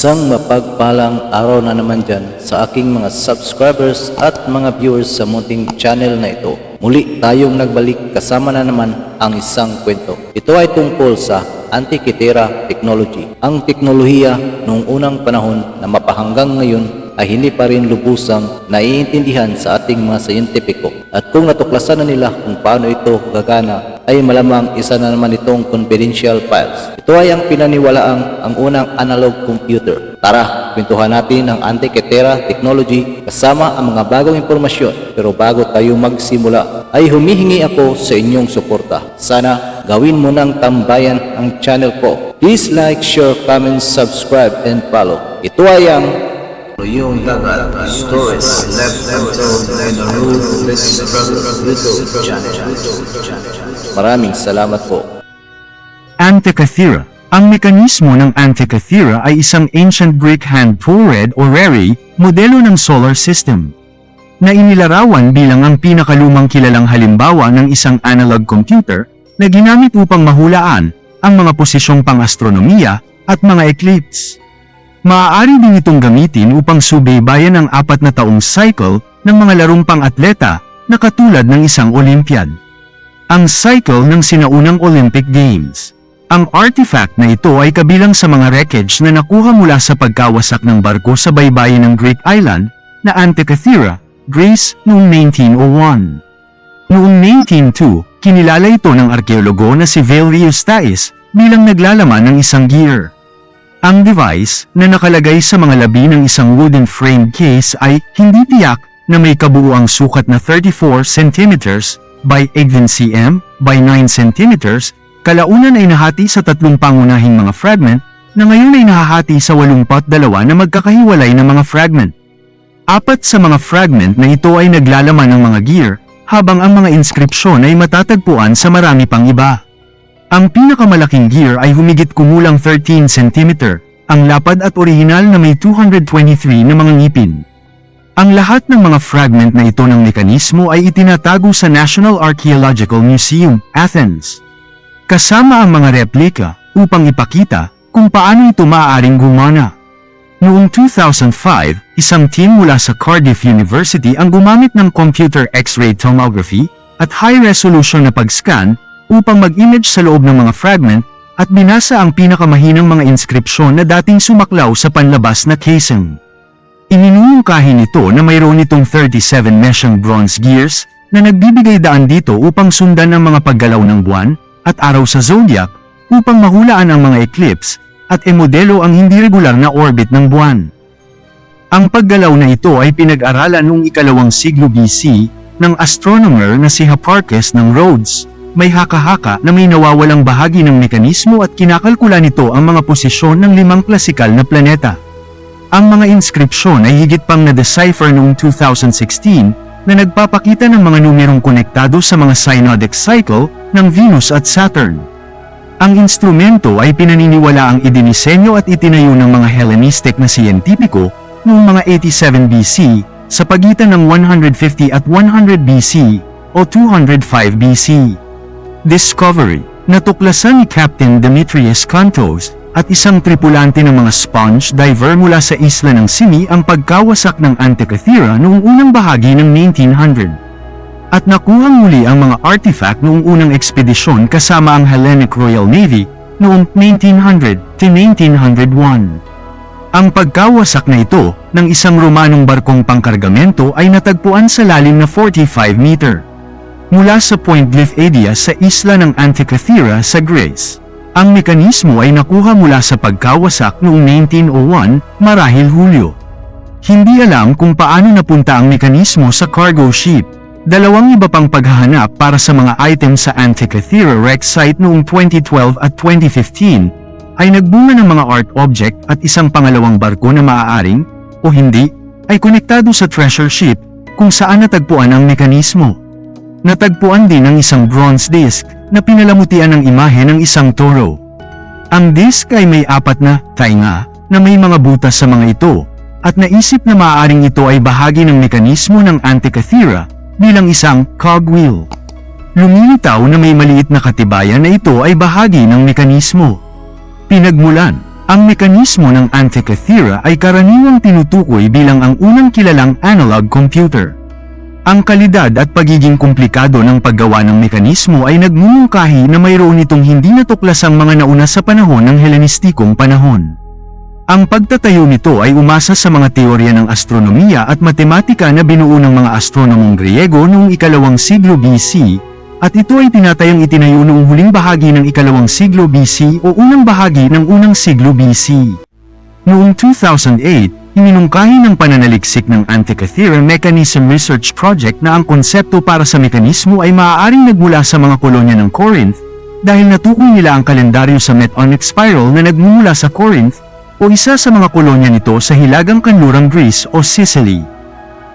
Isang mapagpalang araw na naman dyan sa aking mga subscribers at mga viewers sa munting channel na ito. Muli tayong nagbalik kasama na naman ang isang kwento. Ito ay tungkol sa Antikythera technology. Ang teknolohiya noong unang panahon na mapahanggang ngayon ay hindi pa rin lubusang naiintindihan sa ating mga siyentipiko. At kung natuklasan na nila kung paano ito gagana, ay malamang isa na naman itong confidential files. Ito ay ang pinaniwalaang ang unang analog computer. Tara, kwentuhan natin ang Antikythera technology kasama ang mga bagong impormasyon. Pero bago tayo magsimula, ay humihingi ako sa inyong suporta. Sana gawin mo ng tambayan ang channel ko. Please like, share, comment, subscribe, and follow. Ito ay ang Yung dagat, stories left untold and a ruthless struggle YouTube channel. maraming salamat po. Antikythera. Ang mekanismo ng Antikythera ay isang ancient Greek hand-pulled orrery, modelo ng solar system, na inilarawan bilang ang pinakalumang kilalang halimbawa ng isang analog computer na ginamit upang mahulaan ang mga posisyong pang-astronomiya at mga eclipse. Maaari din itong gamitin upang subaybayan ang 4 na taong cycle ng mga larong pang-atleta na katulad ng isang Olympiad. Ang cycle ng sinaunang Olympic Games. Ang artifact na ito ay kabilang sa mga wreckage na nakuha mula sa pagkawasak ng barko sa baybayin ng Greek island na Antikythera, Greece noong 1901. Noong 1902, kinilala ito ng arkeologo na si Valery Eustace bilang naglalaman ng isang gear. Ang device na nakalagay sa mga labi ng isang wooden framed case ay hindi tiyak na may kabuuang sukat na 34 cm by 18 cm by 9 cm, kalaunan ay nahati sa 3 pangunahing mga fragment na ngayon ay nahahati sa 82 na magkakahiwalay na mga fragment. 4 sa mga fragment na ito ay naglalaman ng mga gear, habang ang mga inskripsyon ay matatagpuan sa marami pang iba. Ang pinakamalaking gear ay humigit kumulang 13 cm, ang lapad at orihinal na may 223 na mga ngipin. Ang lahat ng mga fragment na ito ng mekanismo ay itinatago sa National Archaeological Museum, Athens, kasama ang mga replika upang ipakita kung paano ito maaaring gumana. Noong 2005, isang team mula sa Cardiff University ang gumamit ng computer X-ray tomography at high-resolution na pag-scan upang mag-image sa loob ng mga fragment at binasa ang pinakamahinang mga inskripsyon na dating sumaklaw sa panlabas na casing. Iminumungkahi nito na mayroon itong 37 meshang bronze gears na nagbibigay daan dito upang sundan ang mga paggalaw ng buwan at araw sa zodiac upang mahulaan ang mga eclipse at emodelo ang hindi regular na orbit ng buwan. Ang paggalaw na ito ay pinag-aralan noong 2nd siglo BC ng astronomer na si Hipparchus ng Rhodes. May haka-haka na may nawawalang bahagi ng mekanismo at kinakalkula nito ang mga posisyon ng 5 klasikal na planeta. Ang mga inskripsyon ay higit pang na-decipher noong 2016 na nagpapakita ng mga numerong konektado sa mga synodic cycle ng Venus at Saturn. Ang instrumento ay pinaniniwalaang idinisenyo at itinayo ng mga Hellenistic na siyentipiko noong mga 87 BC sa pagitan ng 150 at 100 BC o 205 BC. Discovery. Natuklasan ni Captain Demetrius Kantos at isang tripulante ng mga sponge diver mula sa isla ng Simi ang pagkawasak ng Antikythera noong unang bahagi ng 1900. At nakuhang muli ang mga artifact noong unang ekspedisyon kasama ang Hellenic Royal Navy noong 1900 to 1901. Ang pagkawasak na ito ng isang Romanong barkong pangkargamento ay natagpuan sa lalim na 45 meter. Mula sa Point Glyphadia sa isla ng Antikythera sa Greece. Ang mekanismo ay nakuha mula sa pagkawasak noong 1901, marahil Hulyo. Hindi alam kung paano napunta ang mekanismo sa cargo ship. 2 iba pang paghahanap para sa mga items sa Antikythera wreck site noong 2012 at 2015 ay nagbunga ng mga art object at isang pangalawang barko na maaaring, o hindi, ay konektado sa treasure ship kung saan natagpuan ang mekanismo. Natagpuan din ang isang bronze disc na pinalamutian ng imahe ng isang toro. Ang disc ay may 4 na tainga na may mga butas sa mga ito at naisip na maaaring ito ay bahagi ng mekanismo ng Antikythera bilang isang cogwheel. Lumilitaw na may maliit na katibayan na ito ay bahagi ng mekanismo. Pinagmulan. Ang mekanismo ng Antikythera ay karaniwang tinutukoy bilang ang unang kilalang analog computer. Ang kalidad at pagiging komplikado ng paggawa ng mekanismo ay nagmumungkahi na mayroon itong hindi natuklasang mga nauna sa panahon ng Helenistikong panahon. Ang pagtatayo nito ay umasa sa mga teorya ng astronomiya at matematika na binuo ng mga astronomong Griego noong ikalawang siglo BC, at ito ay tinatayang itinayo noong huling bahagi ng ikalawang siglo BC o unang bahagi ng unang siglo BC. Noong 2008, iminungkahi ng pananaliksik ng Antikythera Mechanism Research Project na ang konsepto para sa mekanismo ay maaaring nagmula sa mga kolonya ng Corinth, dahil natukoy nila ang kalendaryo sa Metonic Spiral na nagmumula sa Corinth, o isa sa mga kolonya nito sa hilagang kanlurang Greece o Sicily.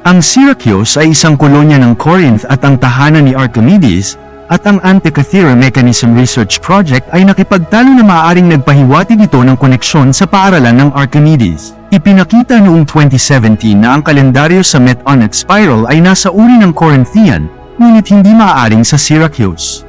Ang Syracuse ay isang kolonya ng Corinth at ang tahanan ni Archimedes, at ang Antikythera Mechanism Research Project ay nakipagtalo na maaaring nagpahiwatig ito ng koneksyon sa paaralan ng Archimedes. Ipinakita noong 2017 na ang kalendaryo sa Metonic Spiral ay nasa uri ng Corinthian, ngunit hindi maaaring sa Syracuse.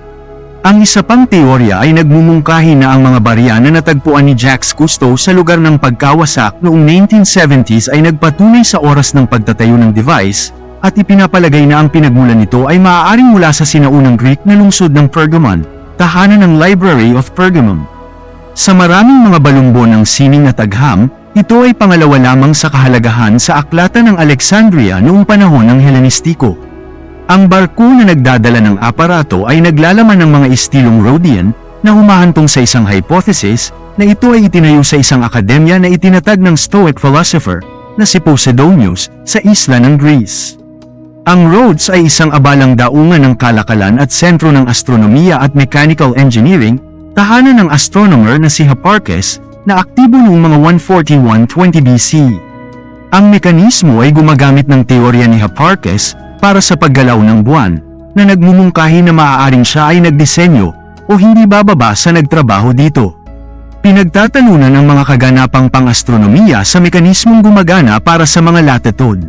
Ang isa pang teorya ay nagmumungkahi na ang mga barya na natagpuan ni Jacques Cousteau sa lugar ng pagkawasak noong 1970s ay nagpatunay sa oras ng pagtatayo ng device, at ipinapalagay na ang pinagmulan nito ay maaaring mula sa sinaunang Greek na lungsod ng Pergamon, tahanan ng Library of Pergamum. Sa maraming mga balumbon ng sining at agham, ito ay pangalawa lamang sa kahalagahan sa aklatan ng Alexandria noong panahon ng Helenistiko. Ang barko na nagdadala ng aparato ay naglalaman ng mga istilong Rhodian na humahantong sa isang hypothesis na ito ay itinayo sa isang akademya na itinatag ng Stoic philosopher na si Posidonius sa isla ng Greece. Ang Rhodes ay isang abalang daungan ng kalakalan at sentro ng astronomiya at mechanical engineering, tahanan ng astronomer na si Hipparchus na aktibo noong mga 141-20 BC. Ang mekanismo ay gumagamit ng teorya ni Hipparchus para sa paggalaw ng buwan, na nagmumungkahi na maaaring siya ay nagdisenyo o hindi bababa sa nagtrabaho dito. Pinagtatalunan ng mga kaganapang pang-astronomiya sa mekanismong gumagana para sa mga latitude.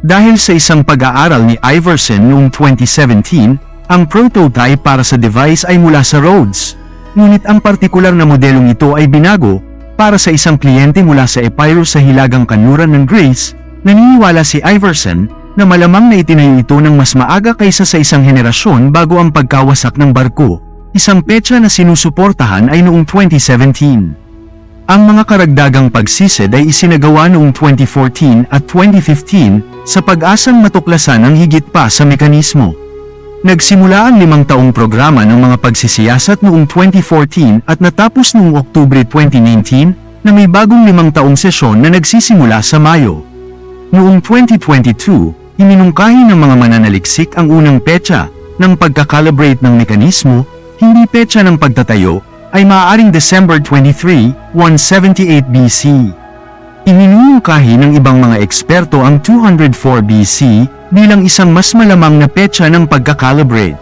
Dahil sa isang pag-aaral ni Iverson noong 2017, ang prototype para sa device ay mula sa Rhodes, ngunit ang partikular na modelong ito ay binago para sa isang kliyente mula sa Epirus sa hilagang kanluran ng Greece. Naniniwala si Iverson na malamang na itinayo ito ng mas maaga kaysa sa isang henerasyon bago ang pagkawasak ng barko, isang petsa na sinusuportahan ay noong 2017. Ang mga karagdagang pagsisid ay isinagawa noong 2014 at 2015 sa pag-asang matuklasan ang higit pa sa mekanismo. Nagsimula ang 5 taong programa ng mga pagsisiyasat noong 2014 at natapos noong Oktubre 2019 na may bagong 5 taong sesyon na nagsisimula sa Mayo. Noong 2022, iminungkahi ng mga mananaliksik ang unang petsa ng pagkakalibrate ng mekanismo, hindi petsa ng pagtatayo, ay maaaring December 23, 178 BC. Iminungkahi ng ibang mga eksperto ang 204 BC bilang isang mas malamang na petsa ng pagkakalibrate.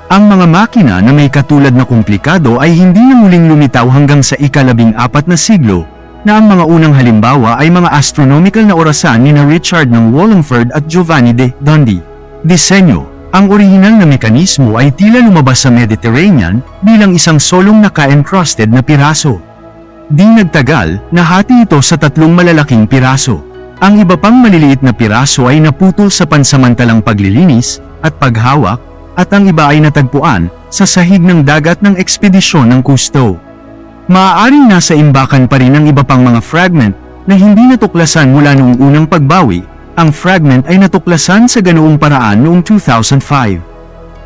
Ang mga makina na may katulad na komplikado ay hindi na muling lumitaw hanggang sa ika-14 na siglo, na ang mga unang halimbawa ay mga astronomical na orasan ni Richard ng Wallingford at Giovanni de Dundee. Disenyo: ang orihinal na mekanismo ay tila lumabas sa Mediterranean bilang isang solong naka-encrusted na piraso. Di nagtagal, nahati ito sa 3 malalaking piraso. Ang iba pang maliliit na piraso ay naputol sa pansamantalang paglilinis at paghawak, at ang iba ay natagpuan sa sahig ng dagat ng ekspedisyon ng Cousteau. Maaaring nasa imbakan pa rin ang iba pang mga fragment na hindi natuklasan mula noong unang pagbawi. Ang fragment ay natuklasan sa ganoong paraan noong 2005.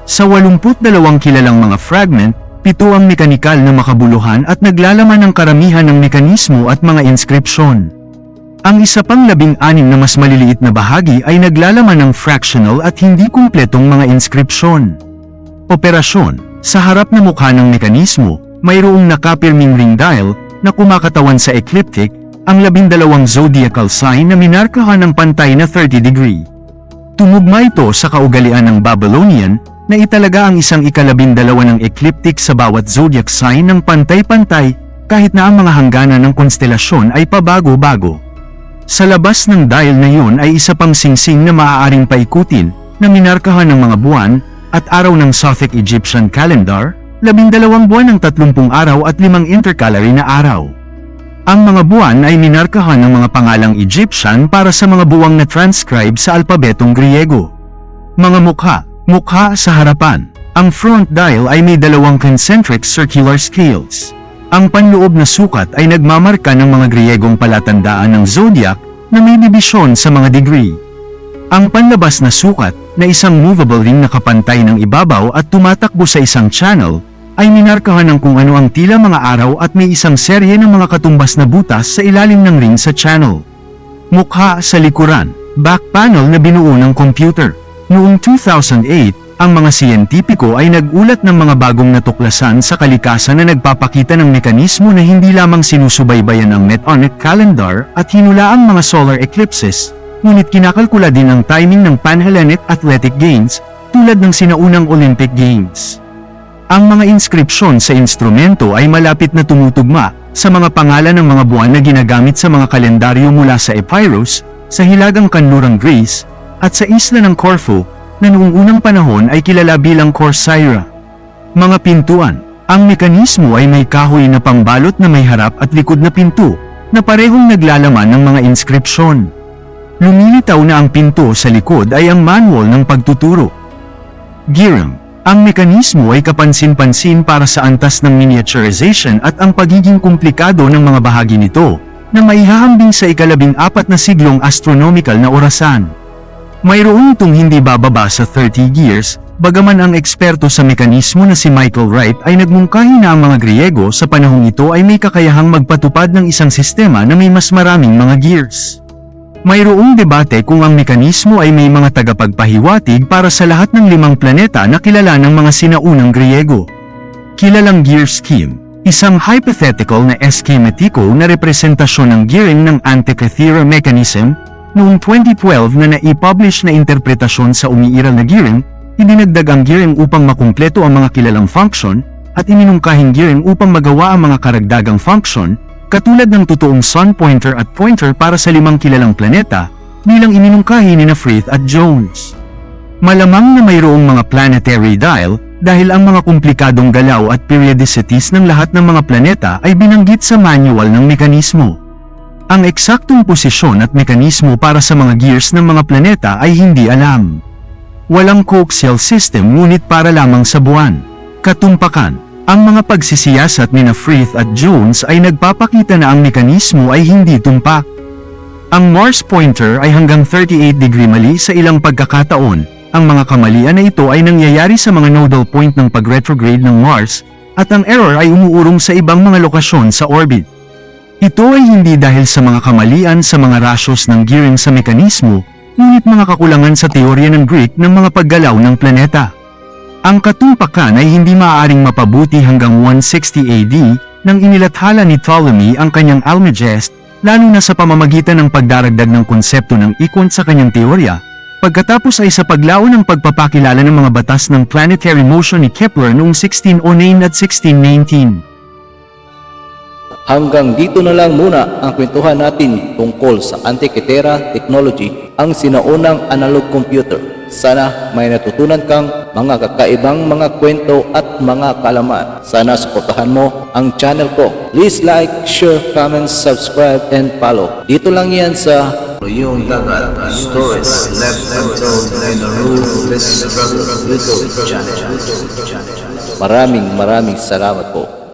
Sa 82 kilalang mga fragment, 7 ang mekanikal na makabuluhan at naglalaman ng karamihan ng mekanismo at mga inskripsyon. Ang isa pang 16 na mas maliliit na bahagi ay naglalaman ng fractional at hindi kumpletong mga inskripsyon. Operasyon: sa harap na mukha ng mekanismo, mayroong nakapirming ring dial na kumakatawan sa ecliptic, ang 12 zodiacal sign na minarkahan ng pantay na 30 degree. Tumugma ito sa kaugalian ng Babylonian na italaga ang isang ika-12 ng ecliptic sa bawat zodiac sign ng pantay-pantay kahit na ang mga hangganan ng konstelasyon ay pabago-bago. Sa labas ng dial na yun ay isa pang singsing na maaaring paikutin na minarkahan ng mga buwan at araw ng Sothic Egyptian calendar, 12 buwan ng 30 araw at 5 intercalary na araw. Ang mga buwan ay minarkahan ng mga pangalang Egyptian para sa mga buwang na transcribe sa alpabetong Griego. Mga mukha sa harapan. Ang front dial ay may dalawang concentric circular scales. Ang panloob na sukat ay nagmamarka ng mga Griegong palatandaan ng zodiac na may dibisyon sa mga degree. Ang panlabas na sukat, na isang movable ring na kapantay ng ibabaw at tumatakbo sa isang channel, ay minarkahan ng kung ano ang tila mga araw at may isang serye ng mga katumbas na butas sa ilalim ng ring sa channel. Mukha sa likuran, back panel na binuo ng computer. Noong 2008, ang mga siyentipiko ay nagulat ng mga bagong natuklasan sa kalikasan na nagpapakita ng mekanismo na hindi lamang sinusubaybayan ang Metonic calendar at hinula ang mga solar eclipses, ngunit kinakalkula din ang timing ng Panhellenic Athletic Games, tulad ng sinaunang Olympic Games. Ang mga inskripsyon sa instrumento ay malapit na tumutugma sa mga pangalan ng mga buwan na ginagamit sa mga kalendaryo mula sa Epirus, sa Hilagang Kanlurang Greece, at sa isla ng Corfu, na noong unang panahon ay kilala bilang Corcyra. Mga pintuan. Ang mekanismo ay may kahoy na pangbalot na may harap at likod na pinto, na parehong naglalaman ng mga inskripsyon. Lumilitaw na ang pinto sa likod ay ang manual ng pagtuturo. Giram. Ang mekanismo ay kapansin-pansin para sa antas ng miniaturization at ang pagiging komplikado ng mga bahagi nito, na maihahambing sa ika-14 na siglong astronomical na orasan. Mayroon itong hindi bababa sa 30 gears, bagaman ang eksperto sa mekanismo na si Michael Wright ay nagmungkahi na ang mga Griego sa panahong ito ay may kakayahang magpatupad ng isang sistema na may mas maraming mga gears. Mayroong debate kung ang mekanismo ay may mga tagapagpahiwatig para sa lahat ng 5 planeta na kilala ng mga sinaunang Griego. Kilalang gear scheme. Isang hypothetical na eskematiko na representasyon ng gearing ng Antikythera mechanism. Noong 2012 na naipublish na interpretasyon sa umiiral na gearing, idinagdag ang gearing upang makumpleto ang mga kilalang function, at iminungkahing gearing upang magawa ang mga karagdagang function, katulad ng totoong sun pointer at pointer para sa 5 kilalang planeta, bilang iminungkahi ni Frith at Jones. Malamang na mayroong mga planetary dial, dahil ang mga komplikadong galaw at periodicities ng lahat ng mga planeta ay binanggit sa manual ng mekanismo. Ang eksaktong posisyon at mekanismo para sa mga gears ng mga planeta ay hindi alam. Walang coaxial system ngunit para lamang sa buwan. Katumpakan. Ang mga pagsisiyasat ni Frith at Jones ay nagpapakita na ang mekanismo ay hindi tumpak. Ang Mars pointer ay hanggang 38 degree mali sa ilang pagkakataon. Ang mga kamalian na ito ay nangyayari sa mga nodal point ng pag-retrograde ng Mars, at ang error ay umuurong sa ibang mga lokasyon sa orbit. Ito ay hindi dahil sa mga kamalian sa mga ratios ng gearing sa mekanismo, ngunit mga kakulangan sa teorya ng Greek ng mga paggalaw ng planeta. Ang katumpakan ay hindi maaaring mapabuti hanggang 160 AD, nang inilathala ni Ptolemy ang kanyang Almagest, lalo na sa pamamagitan ng pagdaragdag ng konsepto ng equant sa kanyang teorya, pagkatapos ay sa paglaon ng pagpapakilala ng mga batas ng planetary motion ni Kepler noong 1609 at 1619. Hanggang dito na lang muna ang kwentuhan natin tungkol sa Antikythera technology, ang sinaunang analog computer. Sana may natutunan kang mga kakaibang mga kwento at mga kalaman. Sana suportahan mo ang channel ko. Please like, share, comment, subscribe, and follow. Dito lang yan sa Yung dagat, stories left untold in the ruthless struggle YouTube channel. maraming salamat po.